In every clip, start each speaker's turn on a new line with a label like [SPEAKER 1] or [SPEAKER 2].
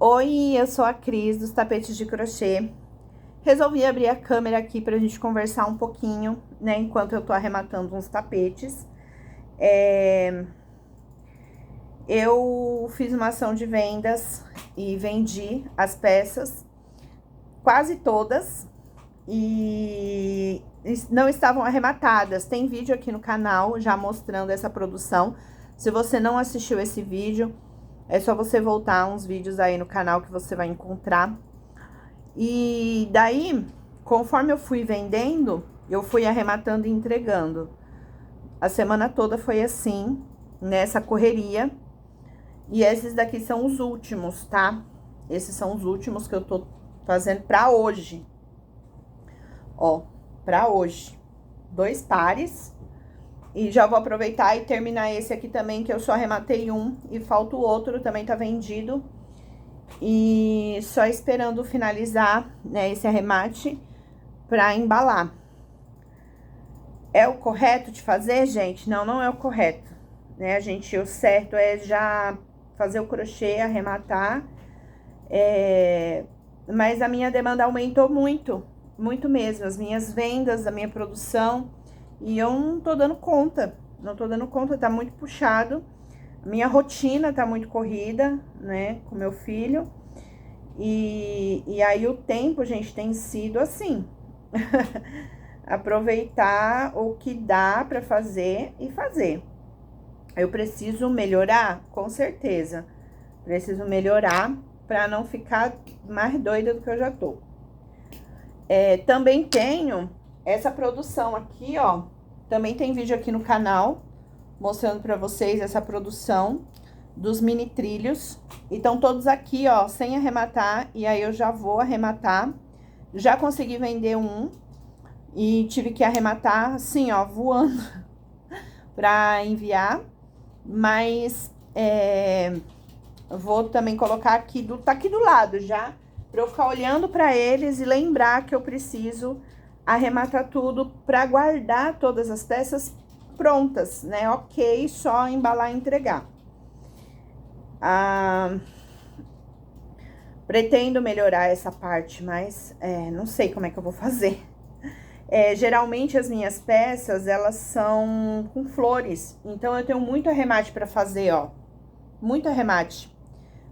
[SPEAKER 1] Oi, eu sou a Cris dos tapetes de crochê. Resolvi abrir a câmera aqui pra gente conversar um pouquinho, né, enquanto eu tô arrematando uns tapetes. Eu fiz uma ação de vendas e vendi as peças, quase todas, e não estavam arrematadas. Tem vídeo aqui no canal já mostrando essa produção. Se você não assistiu esse vídeo, é só você voltar uns vídeos aí no canal que você vai encontrar. E daí, conforme eu fui vendendo, eu fui arrematando e entregando. A semana toda foi assim, nessa correria. E esses daqui são os últimos, tá? Esses são os últimos que eu tô fazendo pra hoje. Ó, pra hoje. 2 pares. E já vou aproveitar e terminar esse aqui também, que eu só arrematei um e falta o outro, também tá vendido. E só esperando finalizar, né, esse arremate pra embalar. É o correto de fazer, gente? Não, não é o correto, né? O certo é já fazer o crochê, arrematar. Mas a minha demanda aumentou muito, muito mesmo. As minhas vendas, a minha produção. E eu não tô dando conta, tá muito puxado. A minha rotina tá muito corrida, né, com meu filho. E aí o tempo, gente, tem sido assim. Aproveitar o que dá pra fazer e fazer. Eu preciso melhorar? Com certeza. Preciso melhorar pra não ficar mais doida do que eu já tô. Também tenho essa produção aqui, ó. Também tem vídeo aqui no canal mostrando pra vocês essa produção dos mini trilhos. E estão todos aqui, ó, sem arrematar. E aí eu já vou arrematar. Já consegui vender um. E tive que arrematar, assim, ó, voando pra enviar. Mas, vou também colocar aqui, tá aqui do lado já. Pra eu ficar olhando pra eles e lembrar que eu preciso arrematar tudo pra guardar todas as peças prontas, né? Ok, só embalar e entregar. Pretendo melhorar essa parte, mas não sei como é que eu vou fazer. Geralmente as minhas peças, elas são com flores, então eu tenho muito arremate pra fazer, ó. Muito arremate.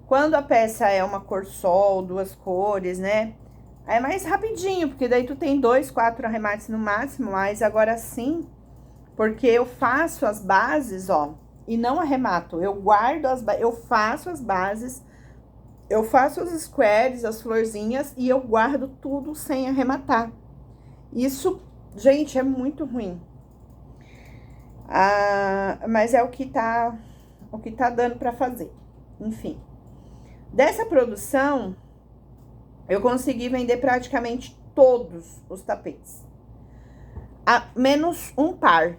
[SPEAKER 1] Quando a peça é uma cor sol, 2 cores, né? É mais rapidinho, porque daí tu tem 2, 4 arremates no máximo, mas agora sim, porque eu faço as bases, ó, e não arremato. Eu guardo eu faço as bases, eu faço os squares, as florzinhas, e eu guardo tudo sem arrematar. Isso, gente, é muito ruim. Mas é o que tá dando pra fazer. Enfim. Dessa produção, eu consegui vender praticamente todos os tapetes. Menos um par,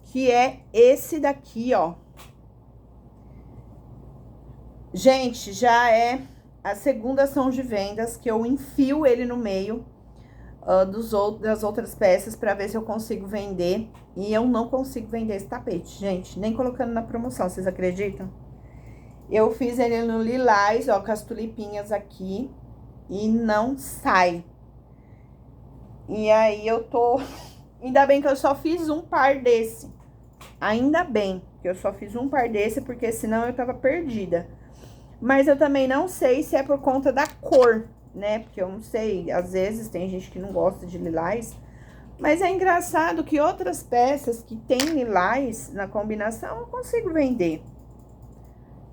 [SPEAKER 1] que é esse daqui, ó. Gente, já é a segunda ação de vendas que eu enfio ele no meio das outras peças pra ver se eu consigo vender. E eu não consigo vender esse tapete, gente, nem colocando na promoção, vocês acreditam? Eu fiz ele no lilás, ó, com as tulipinhas aqui, e não sai. E aí eu tô... Ainda bem que eu só fiz um par desse. Ainda bem que eu só fiz um par desse, porque senão eu tava perdida. Mas eu também não sei se é por conta da cor, né? Porque eu não sei, às vezes tem gente que não gosta de lilás. Mas é engraçado que outras peças que tem lilás na combinação eu consigo vender.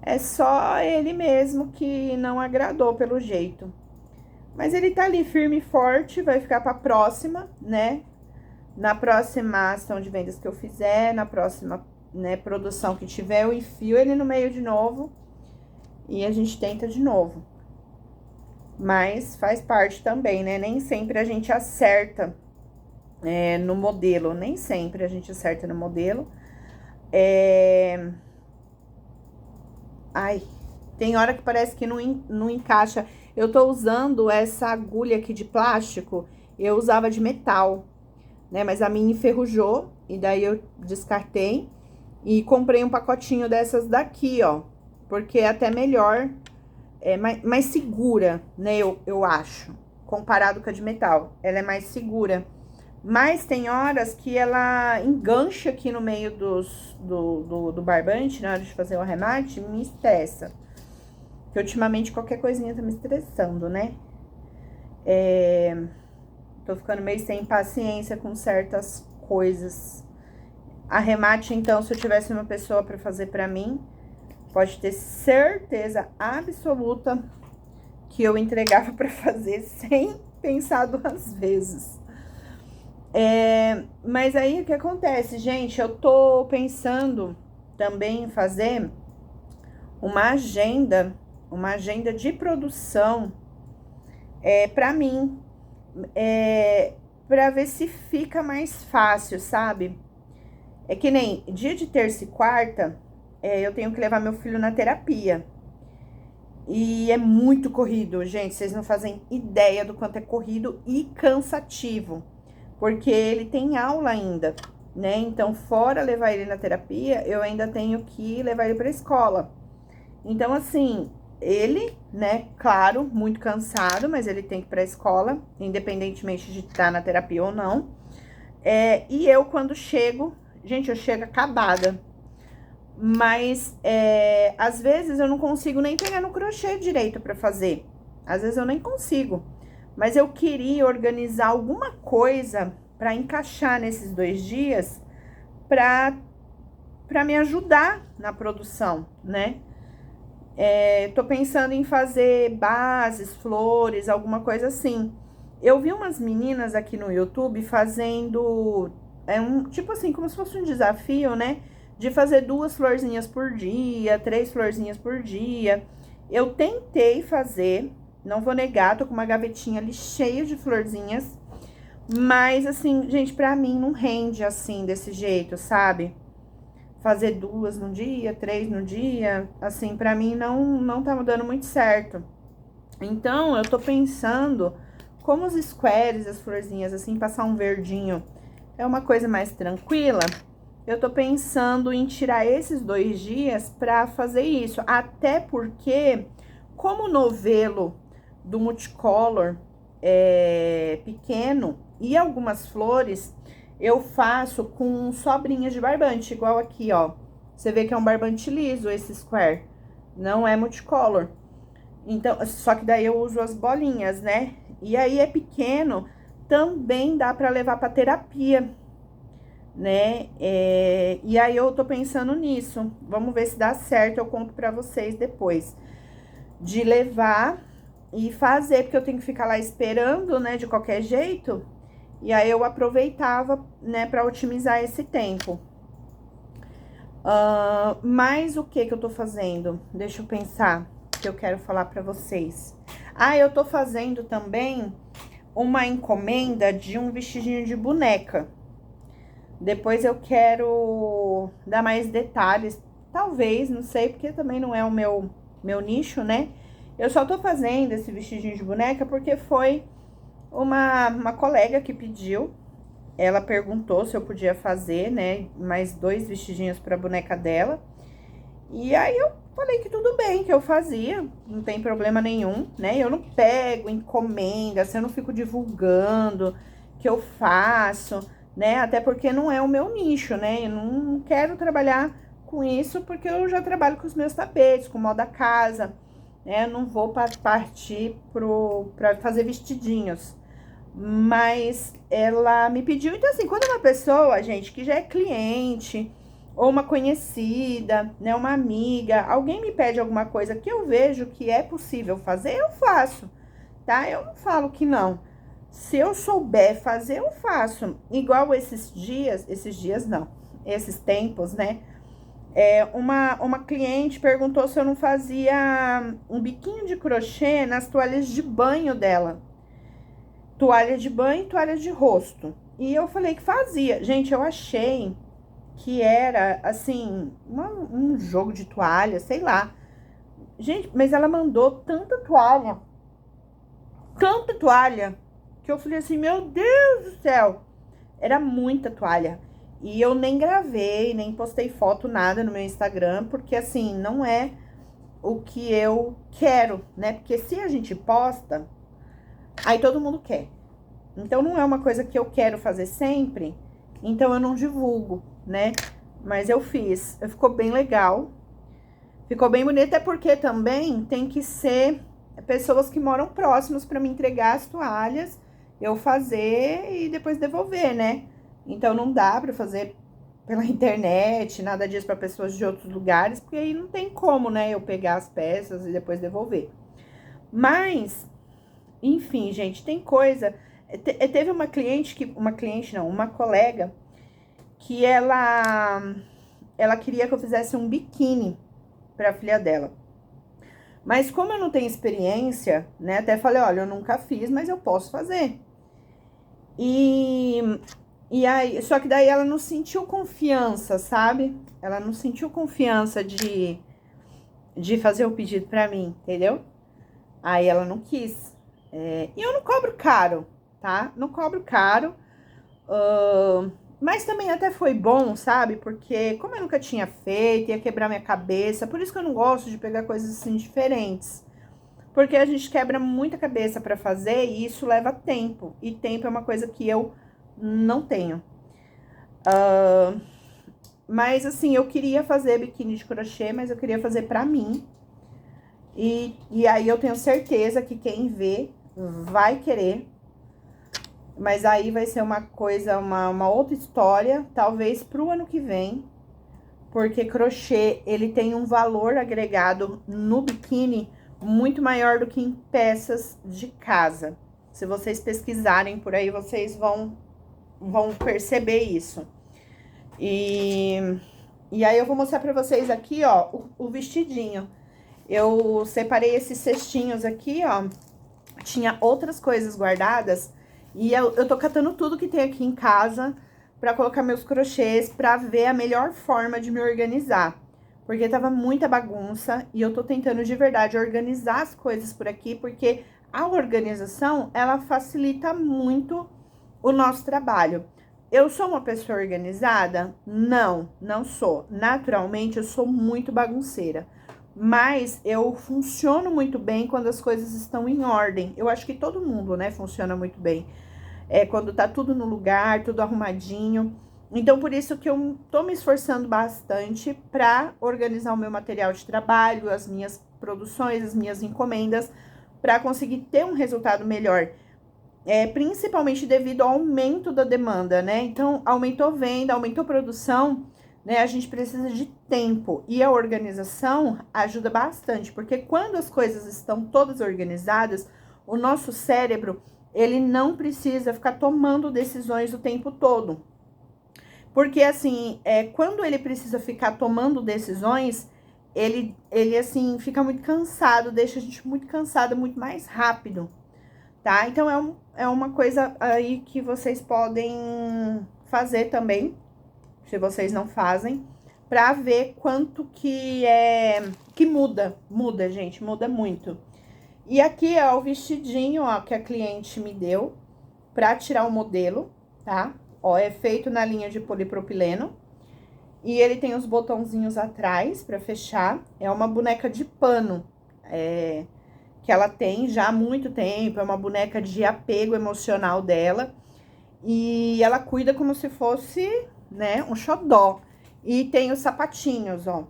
[SPEAKER 1] É só ele mesmo que não agradou pelo jeito. Mas ele tá ali firme e forte, vai ficar pra próxima, né? Na próxima ação de vendas que eu fizer, na próxima, né, produção que tiver, eu enfio ele no meio de novo. E a gente tenta de novo. Mas faz parte também, né? Nem sempre a gente acerta no modelo. Nem sempre a gente acerta no modelo. Ai, tem hora que parece que não encaixa. Eu tô usando essa agulha aqui de plástico. Eu usava de metal, né? Mas a minha enferrujou. E daí eu descartei. E comprei um pacotinho dessas daqui, ó. Porque é até melhor mais segura, né? Eu acho. Comparado com a de metal. Ela é mais segura. Mas tem horas que ela engancha aqui no meio do barbante, na hora de fazer o arremate, me estressa. Porque ultimamente qualquer coisinha tá me estressando, né? Tô ficando meio sem paciência com certas coisas. Arremate, então, se eu tivesse uma pessoa pra fazer pra mim, pode ter certeza absoluta que eu entregava pra fazer sem pensar duas vezes. Mas aí o que acontece, gente? Eu tô pensando também em fazer uma agenda de produção pra mim, pra ver se fica mais fácil, sabe? É que nem dia de terça e quarta, eu tenho que levar meu filho na terapia. E é muito corrido, gente. Vocês não fazem ideia do quanto é corrido e cansativo. Porque ele tem aula ainda, né? Então, fora levar ele na terapia, eu ainda tenho que levar ele pra escola. Então, assim, ele, né, claro, muito cansado, mas ele tem que ir pra escola, independentemente de estar na terapia ou não. E eu, quando chego, gente, eu chego acabada. Mas, às vezes, eu não consigo nem pegar no crochê direito pra fazer. Às vezes, eu nem consigo. Mas eu queria organizar alguma coisa pra encaixar nesses 2 dias pra me ajudar na produção, né? Tô pensando em fazer bases, flores, alguma coisa assim. Eu vi umas meninas aqui no YouTube fazendo, tipo assim, como se fosse um desafio, né? De fazer 2 florzinhas por dia, 3 florzinhas por dia. Eu tentei fazer, não vou negar, tô com uma gavetinha ali cheia de florzinhas. Mas, assim, gente, pra mim não rende assim, desse jeito, sabe? Fazer 2 no dia, 3 no dia, assim, pra mim não tá dando muito certo. Então, eu tô pensando, como os squares, as florzinhas, assim, passar um verdinho é uma coisa mais tranquila, eu tô pensando em tirar esses 2 dias pra fazer isso. Até porque, como o novelo do Multicolor é pequeno e algumas flores, eu faço com sobrinhas de barbante, igual aqui, ó. Você vê que é um barbante liso esse square, não é multicolor. Então, só que daí eu uso as bolinhas, né? E aí é pequeno, também dá pra levar pra terapia, né? E aí eu tô pensando nisso. Vamos ver se dá certo, eu conto pra vocês depois. De levar e fazer, porque eu tenho que ficar lá esperando, né, de qualquer jeito. E aí eu aproveitava, né, pra otimizar esse tempo. Mas o que eu tô fazendo? Deixa eu pensar, que eu quero falar pra vocês. Eu tô fazendo também uma encomenda de um vestidinho de boneca. Depois eu quero dar mais detalhes, talvez, não sei, porque também não é o meu nicho, né? Eu só tô fazendo esse vestidinho de boneca porque foi uma colega que pediu. Ela perguntou se eu podia fazer, né, mais 2 vestidinhos pra boneca dela. E aí eu falei que tudo bem, que eu fazia, não tem problema nenhum, né? Eu não pego encomenda, assim, eu não fico divulgando que eu faço, né? Até porque não é o meu nicho, né? Eu não quero trabalhar com isso porque eu já trabalho com os meus tapetes, com moda casa, né? Eu não vou partir pra fazer vestidinhos. Mas ela me pediu, então assim, quando uma pessoa, gente, que já é cliente, ou uma conhecida, né, uma amiga, alguém me pede alguma coisa que eu vejo que é possível fazer, eu faço, tá? Eu não falo que não. Se eu souber fazer, eu faço. Igual esses dias não, esses tempos, né? Uma cliente perguntou se eu não fazia um biquinho de crochê nas toalhas de banho dela. Toalha de banho e toalha de rosto. E eu falei que fazia. Gente, eu achei que era, assim, um jogo de toalha, sei lá. Gente, mas ela mandou tanta toalha, que eu falei assim, meu Deus do céu. Era muita toalha. E eu nem gravei, nem postei foto, nada no meu Instagram, porque assim, não é o que eu quero, né? Porque se a gente posta, aí todo mundo quer. Então, não é uma coisa que eu quero fazer sempre, então eu não divulgo, né? Mas eu fiz, ficou bem legal, ficou bem bonito, é porque também tem que ser pessoas que moram próximos para me entregar as toalhas, eu fazer e depois devolver, né? Então, não dá para fazer pela internet, nada disso para pessoas de outros lugares, porque aí não tem como, né? Eu pegar as peças e depois devolver. Mas, enfim, gente, tem coisa. Teve uma cliente que. Uma cliente não, uma colega que ela queria que eu fizesse um biquíni para a filha dela. Mas como eu não tenho experiência, né? Até falei, olha, eu nunca fiz, mas eu posso fazer. E aí, só que daí ela não sentiu confiança, sabe? Ela não sentiu confiança de fazer o pedido pra mim, entendeu? Aí ela não quis. E eu não cobro caro, tá? Não cobro caro. Mas também até foi bom, sabe? Porque como eu nunca tinha feito, ia quebrar minha cabeça. Por isso que eu não gosto de pegar coisas assim diferentes. Porque a gente quebra muita cabeça pra fazer e isso leva tempo. E tempo é uma coisa que eu não tenho. Mas assim, eu queria fazer biquíni de crochê, mas eu queria fazer pra mim. E aí eu tenho certeza que quem vê vai querer. Mas aí vai ser uma coisa, uma outra história, talvez pro ano que vem. Porque crochê, ele tem um valor agregado no biquíni muito maior do que em peças de casa. Se vocês pesquisarem por aí, vocês vão perceber isso. E aí eu vou mostrar pra vocês aqui, ó, o vestidinho. Eu separei esses cestinhos aqui, ó. Tinha outras coisas guardadas. E eu tô catando tudo que tem aqui em casa pra colocar meus crochês, pra ver a melhor forma de me organizar. Porque tava muita bagunça e eu tô tentando de verdade organizar as coisas por aqui, porque a organização, ela facilita muito o nosso trabalho. Eu sou uma pessoa organizada? Não, não sou. Naturalmente, eu sou muito bagunceira. Mas eu funciono muito bem quando as coisas estão em ordem. Eu acho que todo mundo, né, funciona muito bem. Quando tá tudo no lugar, tudo arrumadinho. Então, por isso que eu tô me esforçando bastante pra organizar o meu material de trabalho, as minhas produções, as minhas encomendas, pra conseguir ter um resultado melhor. Principalmente devido ao aumento da demanda, né? Então, aumentou venda, aumentou produção, né? A gente precisa de tempo. E a organização ajuda bastante, porque quando as coisas estão todas organizadas, o nosso cérebro, ele não precisa ficar tomando decisões o tempo todo. Porque, assim, quando ele precisa ficar tomando decisões, ele assim, fica muito cansado, deixa a gente muito cansada, muito mais rápido. Tá? Então, é uma coisa aí que vocês podem fazer também, se vocês não fazem, pra ver quanto que muda. Muda, gente, muda muito. E aqui é o vestidinho, ó, que a cliente me deu pra tirar o modelo, tá? Ó, é feito na linha de polipropileno. E ele tem os botãozinhos atrás pra fechar. É uma boneca de pano, que ela tem já há muito tempo, é uma boneca de apego emocional dela. E ela cuida como se fosse, né, um xodó. E tem os sapatinhos, ó.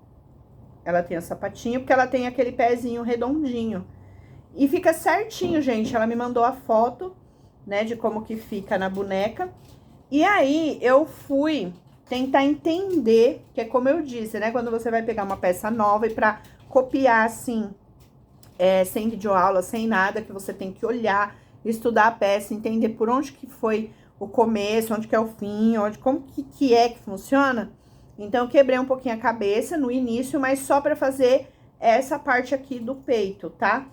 [SPEAKER 1] Ela tem o sapatinho porque ela tem aquele pezinho redondinho. E fica certinho, gente. Ela me mandou a foto, né, de como que fica na boneca. E aí, eu fui tentar entender, que é como eu disse, né, quando você vai pegar uma peça nova e pra copiar, assim, sem videoaula, sem nada, que você tem que olhar, estudar a peça, entender por onde que foi o começo, onde que é o fim, como que é que funciona. Então, eu quebrei um pouquinho a cabeça no início, mas só pra fazer essa parte aqui do peito, tá?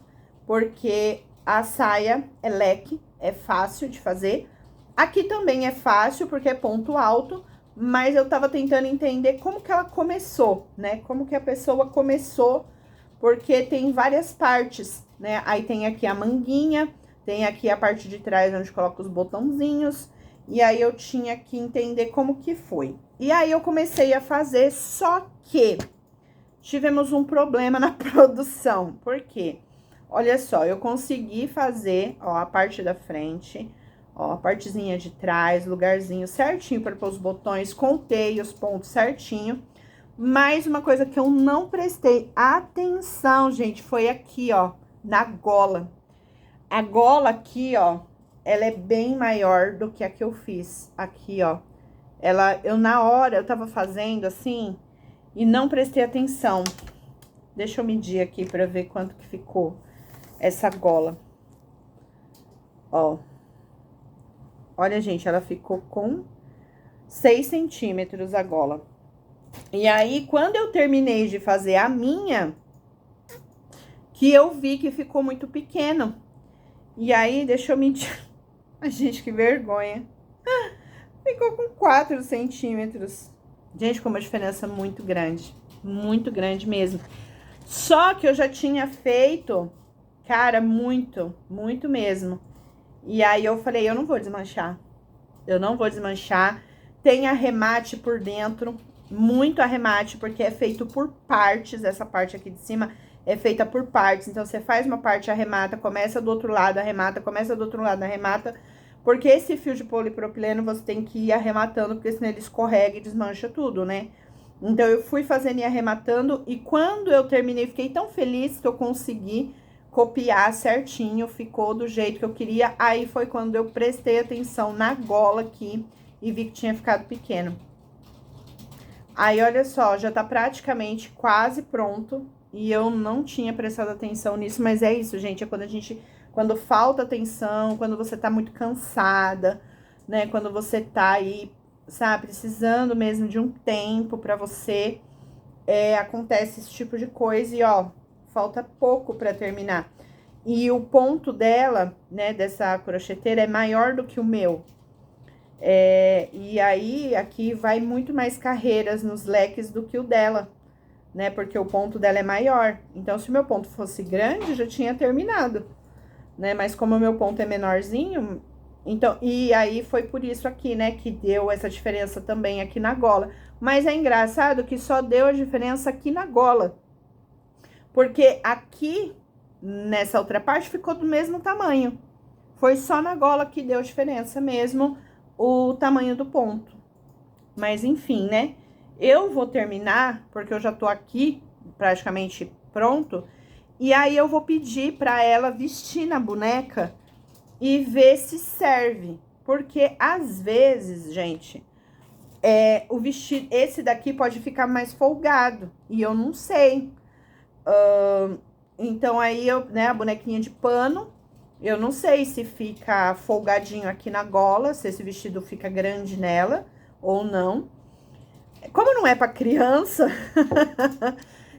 [SPEAKER 1] Porque a saia é leque, é fácil de fazer. Aqui também é fácil, porque é ponto alto, mas eu tava tentando entender como que ela começou, né? Como que a pessoa começou, porque tem várias partes, né? Aí tem aqui a manguinha, tem aqui a parte de trás onde coloca os botãozinhos, e aí eu tinha que entender como que foi. E aí eu comecei a fazer, só que tivemos um problema na produção. Por quê? Olha só, eu consegui fazer, ó, a parte da frente, ó, a partezinha de trás, lugarzinho certinho para pôr os botões, contei os pontos certinho. Mas uma coisa que eu não prestei atenção, gente, foi aqui, ó, na gola. A gola aqui, ó, ela é bem maior do que a que eu fiz aqui, ó. Na hora, eu tava fazendo assim e não prestei atenção. Deixa eu medir aqui pra ver quanto que ficou essa gola. Ó. Olha, gente, ela ficou com 6 centímetros a gola. E aí, quando eu terminei de fazer a minha, que eu vi que ficou muito pequeno. E aí, deixa eu medir. Ai, gente, que vergonha. Ficou com 4 centímetros. Gente, com uma diferença muito grande mesmo. Só que eu já tinha feito, cara, muito mesmo. E aí eu falei, eu não vou desmanchar. Eu não vou desmanchar. Tem arremate por dentro, muito arremate, porque é feito por partes. Essa parte aqui de cima é feita por partes. Então, você faz uma parte, arremata, começa do outro lado, arremata, começa do outro lado, arremata. Porque esse fio de polipropileno você tem que ir arrematando, porque senão ele escorrega e desmancha tudo, né? Então, eu fui fazendo e arrematando, e quando eu terminei, fiquei tão feliz que eu consegui copiar certinho, ficou do jeito que eu queria. Aí, foi quando eu prestei atenção na gola aqui e vi que tinha ficado pequeno. Aí, olha só, já tá praticamente quase pronto, e eu não tinha prestado atenção nisso, mas é isso, gente, é quando falta atenção, quando você tá muito cansada, né, quando você tá aí, sabe, precisando mesmo de um tempo pra você, acontece esse tipo de coisa e, ó, falta pouco pra terminar. E o ponto dela, né, dessa crocheteira é maior do que o meu. E aí, aqui vai muito mais carreiras nos leques do que o dela, né, porque o ponto dela é maior. Então, se o meu ponto fosse grande, já tinha terminado, né, mas como o meu ponto é menorzinho, então, e aí foi por isso aqui, né, que deu essa diferença também aqui na gola. Mas é engraçado que só deu a diferença aqui na gola, porque aqui, nessa outra parte, ficou do mesmo tamanho. Foi só na gola que deu diferença mesmo o tamanho do ponto. Mas enfim, né? Eu vou terminar, porque eu já tô aqui praticamente pronto. E aí eu vou pedir pra ela vestir na boneca e ver se serve. Porque às vezes, gente, o vestido, esse daqui pode ficar mais folgado. E eu não sei. Então aí né, a bonequinha de pano, eu não sei se fica folgadinho aqui na gola, se esse vestido fica grande nela ou não. Como não é pra criança,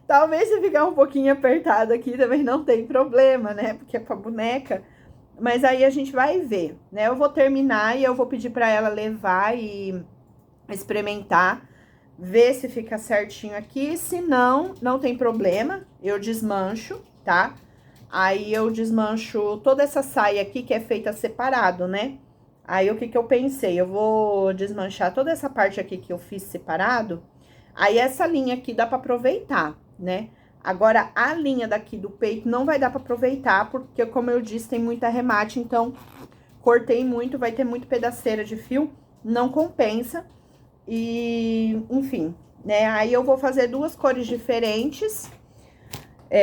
[SPEAKER 1] talvez se ficar um pouquinho apertado aqui também não tem problema, né? Porque é pra boneca. Mas aí a gente vai ver, né? Eu vou terminar e eu vou pedir pra ela levar e experimentar, ver se fica certinho aqui. Se não, não tem problema, eu desmancho, tá? Aí eu desmancho toda essa saia aqui que é feita separado, né? Aí, o que eu pensei? Eu vou desmanchar toda essa parte aqui que eu fiz separado. Aí, essa linha aqui dá pra aproveitar, né? Agora, a linha daqui do peito não vai dar pra aproveitar, porque, como eu disse, tem muito arremate. Então, cortei muito, vai ter muito pedaceira de fio, não compensa. E, enfim, né? Aí, eu vou fazer 2 cores diferentes.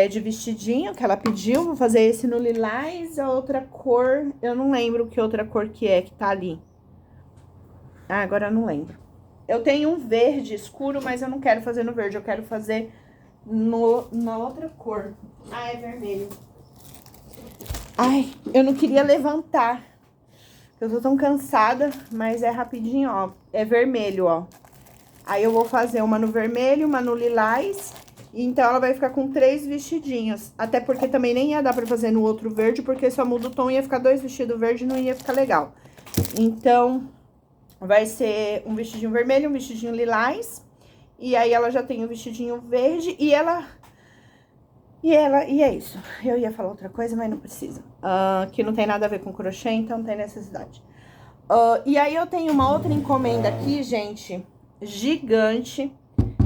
[SPEAKER 1] De vestidinho que ela pediu, vou fazer esse no lilás, a outra cor, eu não lembro que outra cor que tá ali. Ah, agora eu não lembro. Eu tenho um verde escuro, mas eu não quero fazer no verde, eu quero fazer na outra cor. Ah, é vermelho. Ai, eu não queria levantar, eu tô tão cansada, mas é rapidinho, ó, é vermelho, ó. Aí eu vou fazer uma no vermelho, uma no lilás. Então, ela vai ficar com 3 vestidinhos. Até porque também nem ia dar pra fazer no outro verde, porque só muda o tom, ia ficar 2 vestidos verdes e não ia ficar legal. Então, vai ser um vestidinho vermelho, um vestidinho lilás. E aí, ela já tem o vestidinho verde e e é isso. Eu ia falar outra coisa, mas não precisa. Que não tem nada a ver com crochê, então não tem necessidade. E aí, eu tenho uma outra encomenda aqui, gente, gigante,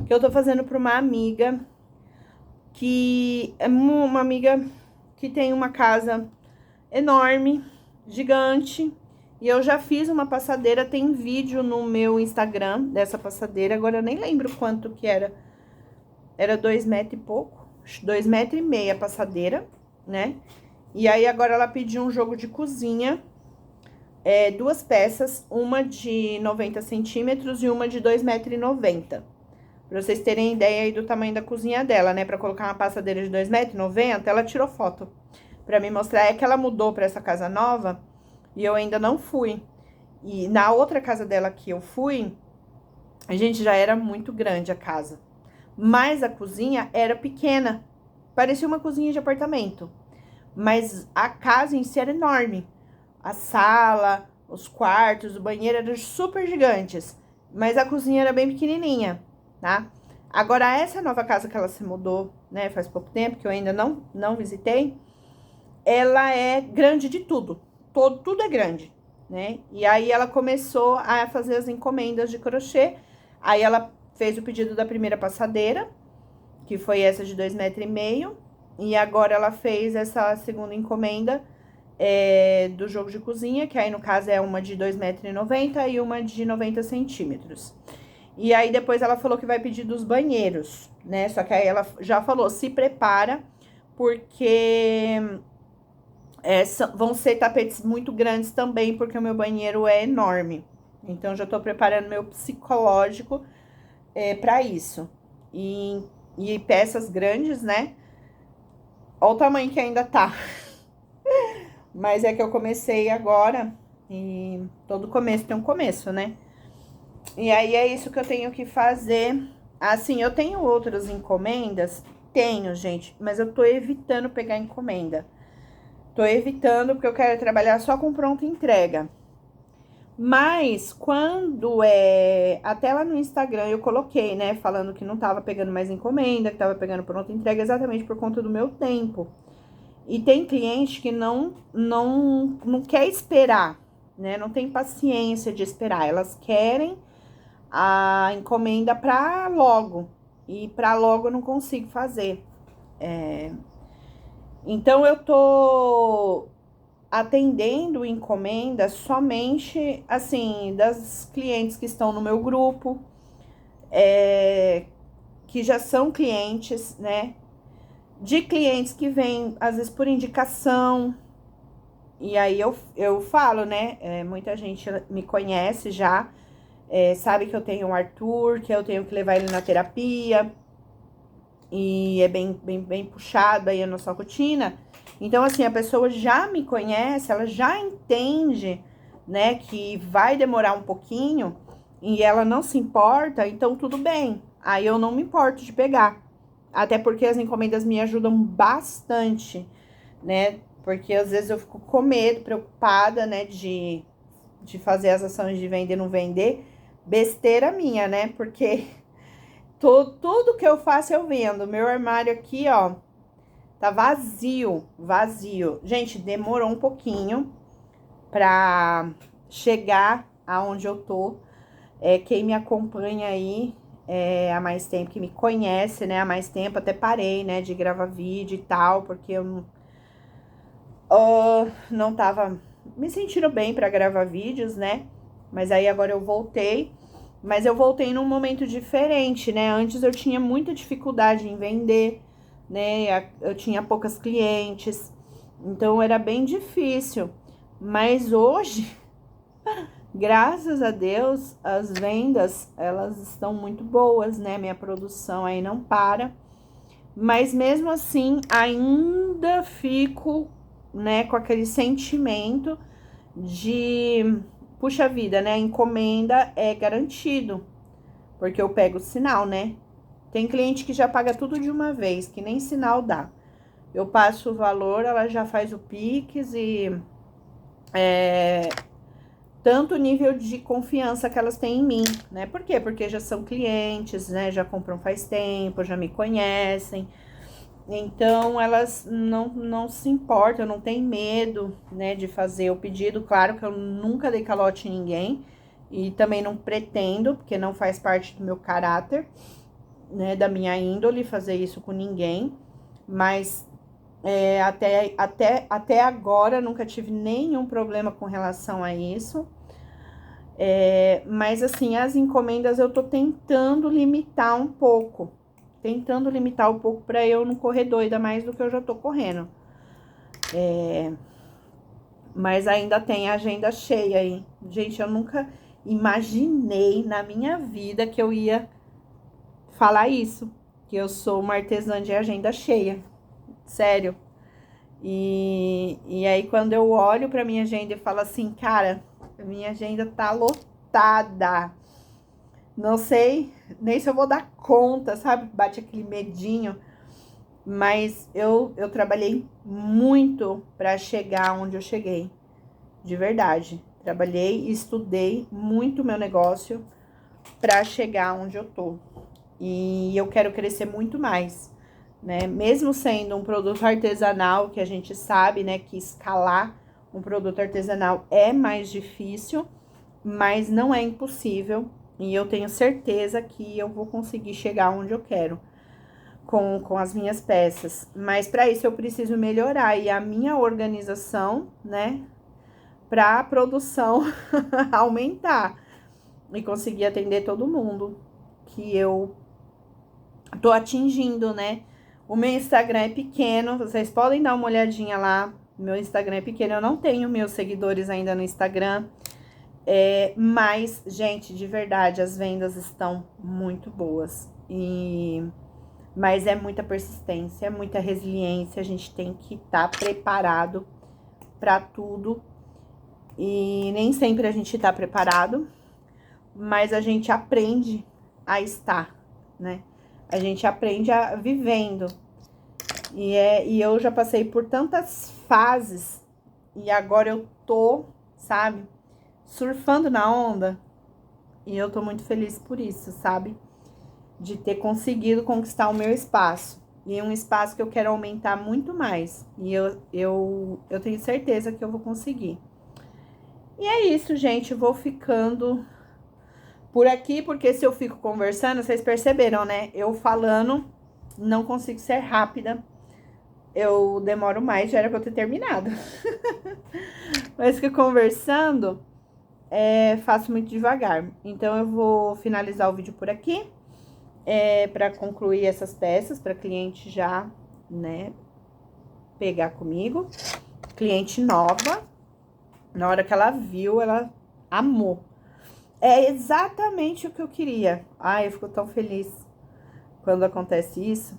[SPEAKER 1] que eu tô fazendo pra uma amiga. que é uma amiga que tem uma casa enorme, gigante, e eu já fiz uma passadeira, tem vídeo no meu Instagram dessa passadeira, agora eu nem lembro quanto que era. Era 2 metros e pouco, 2,5 metros a passadeira, né? E aí agora ela pediu um jogo de cozinha, 2 peças, uma de 90 centímetros e uma de 2,90 m. Pra vocês terem ideia aí do tamanho da cozinha dela, né? Pra colocar uma passadeira de 2,90 m, ela tirou foto pra me mostrar. É que ela mudou pra essa casa nova e eu ainda não fui. E na outra casa dela que eu fui, a gente já era muito grande a casa. Mas a cozinha era pequena. Parecia uma cozinha de apartamento. Mas a casa em si era enorme. A sala, os quartos, o banheiro eram super gigantes. Mas a cozinha era bem pequenininha, tá? Agora, essa nova casa que ela se mudou, né, faz pouco tempo, que eu ainda não visitei, ela é grande de tudo. Tudo é grande, né? E aí ela começou a fazer as encomendas de crochê. Aí ela fez o pedido da primeira passadeira, que foi essa de 2,5 metros. E agora ela fez essa segunda encomenda do jogo de cozinha, que aí no caso é uma de 2,90 m e uma de 90 centímetros. E aí depois ela falou que vai pedir dos banheiros, né? Só que aí ela já falou, se prepara, porque vão ser tapetes muito grandes também, porque o meu banheiro é enorme. Então já tô preparando meu psicológico pra isso. E peças grandes, né? Olha o tamanho que ainda tá. Mas é que eu comecei agora e todo começo tem um começo, né? E aí é isso que eu tenho que fazer. Assim, eu tenho outras encomendas? Tenho, gente, mas eu tô evitando pegar encomenda. Tô evitando porque eu quero trabalhar só com pronta entrega. Mas quando até lá no Instagram eu coloquei, né, falando que não tava pegando mais encomenda, que tava pegando pronta entrega exatamente por conta do meu tempo. E tem cliente que não quer esperar, né? Não tem paciência de esperar. Elas querem a encomenda pra logo. E pra logo eu não consigo fazer. Então eu tô atendendo encomenda somente, assim, das clientes que estão no meu grupo, que já são clientes, né? De clientes que vêm, às vezes, por indicação. E aí eu falo, né? Muita gente me conhece já, sabe que eu tenho o Arthur, que eu tenho que levar ele na terapia. E é bem puxado aí a nossa rotina. Então, assim, a pessoa já me conhece, ela já entende, né, que vai demorar um pouquinho e ela não se importa, então tudo bem. Aí eu não me importo de pegar. Até porque as encomendas me ajudam bastante, né? Porque às vezes eu fico com medo, preocupada, né, de fazer as ações de vender e não vender. Besteira minha, né? Porque tudo que eu faço eu vendo. Meu armário aqui, ó, tá vazio, vazio. Gente, demorou um pouquinho pra chegar aonde eu tô. Quem me acompanha aí há mais tempo, que me conhece, né, há mais tempo, até parei, né, de gravar vídeo e tal, porque eu não tava me sentindo bem pra gravar vídeos, né, mas aí agora eu voltei, mas eu voltei num momento diferente, né, antes eu tinha muita dificuldade em vender, né, eu tinha poucas clientes, então era bem difícil, mas hoje, graças a Deus, as vendas, elas estão muito boas, né, minha produção aí não para, mas mesmo assim, ainda fico, né, com aquele sentimento de, puxa vida, né, a encomenda é garantido, porque eu pego o sinal, né? Tem cliente que já paga tudo de uma vez, que nem sinal dá. Eu passo o valor, ela já faz o Pix e tanto nível de confiança que elas têm em mim, né? Por quê? Porque já são clientes, né? Já compram faz tempo, já me conhecem. Então, elas não se importam, não tem medo, né, de fazer o pedido. Claro que eu nunca dei calote em ninguém e também não pretendo, porque não faz parte do meu caráter, né, da minha índole fazer isso com ninguém. mas até agora nunca tive nenhum problema com relação a isso. Mas assim, as encomendas eu tô tentando limitar um pouco. Pra eu não correr doida mais do que eu já tô correndo. Mas ainda tem a agenda cheia aí. Gente, eu nunca imaginei na minha vida que eu ia falar isso. Que eu sou uma artesã de agenda cheia. Sério. E aí, quando eu olho pra minha agenda e falo assim, cara, a minha agenda tá lotada. Não sei nem se eu vou dar conta, sabe? Bate aquele medinho. Mas eu trabalhei muito pra chegar onde eu cheguei. De verdade. Trabalhei e estudei muito meu negócio pra chegar onde eu tô. E eu quero crescer muito mais, né? Mesmo sendo um produto artesanal, que a gente sabe, né, que escalar um produto artesanal é mais difícil, mas não é impossível. E eu tenho certeza que eu vou conseguir chegar onde eu quero com as minhas peças. Mas para isso eu preciso melhorar aí a minha organização, né? Para a produção aumentar e conseguir atender todo mundo que eu tô atingindo, né? O meu Instagram é pequeno, vocês podem dar uma olhadinha lá. Meu Instagram é pequeno, eu não tenho meus seguidores ainda no Instagram. Mas, gente, de verdade, as vendas estão muito boas. Mas é muita persistência, é muita resiliência. A gente tem que estar preparado para tudo. E nem sempre a gente tá preparado, mas a gente aprende a estar, né? A gente aprende vivendo. E eu já passei por tantas fases e agora eu tô, sabe, surfando na onda. E eu tô muito feliz por isso, sabe? De ter conseguido conquistar o meu espaço. E é um espaço que eu quero aumentar muito mais. E eu tenho certeza que eu vou conseguir. E é isso, gente. Eu vou ficando por aqui, porque se eu fico conversando, vocês perceberam, né? Eu falando, não consigo ser rápida. Eu demoro mais, já era pra eu ter terminado. Mas que conversando, faço muito devagar. Então, eu vou finalizar o vídeo por aqui. Pra concluir essas peças, pra cliente já, né, pegar comigo. Cliente nova. Na hora que ela viu, ela amou. É exatamente o que eu queria. Ai, eu fico tão feliz quando acontece isso.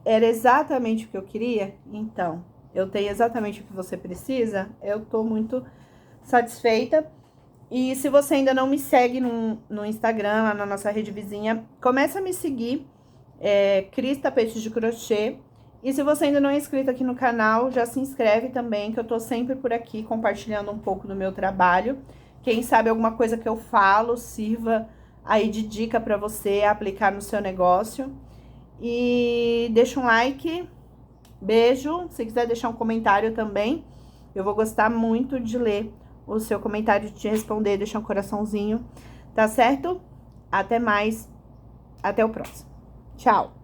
[SPEAKER 1] Era exatamente o que eu queria? Então, eu tenho exatamente o que você precisa. Eu tô muito satisfeita. E se você ainda não me segue no Instagram, lá na nossa rede vizinha, começa a me seguir. Cris Tapetes de Crochê. E se você ainda não é inscrito aqui no canal, já se inscreve também, que eu tô sempre por aqui compartilhando um pouco do meu trabalho. Quem sabe alguma coisa que eu falo sirva aí de dica pra você aplicar no seu negócio. E deixa um like, beijo. Se quiser deixar um comentário também, eu vou gostar muito de ler o seu comentário, de te responder, deixar um coraçãozinho, tá certo? Até mais, até o próximo. Tchau!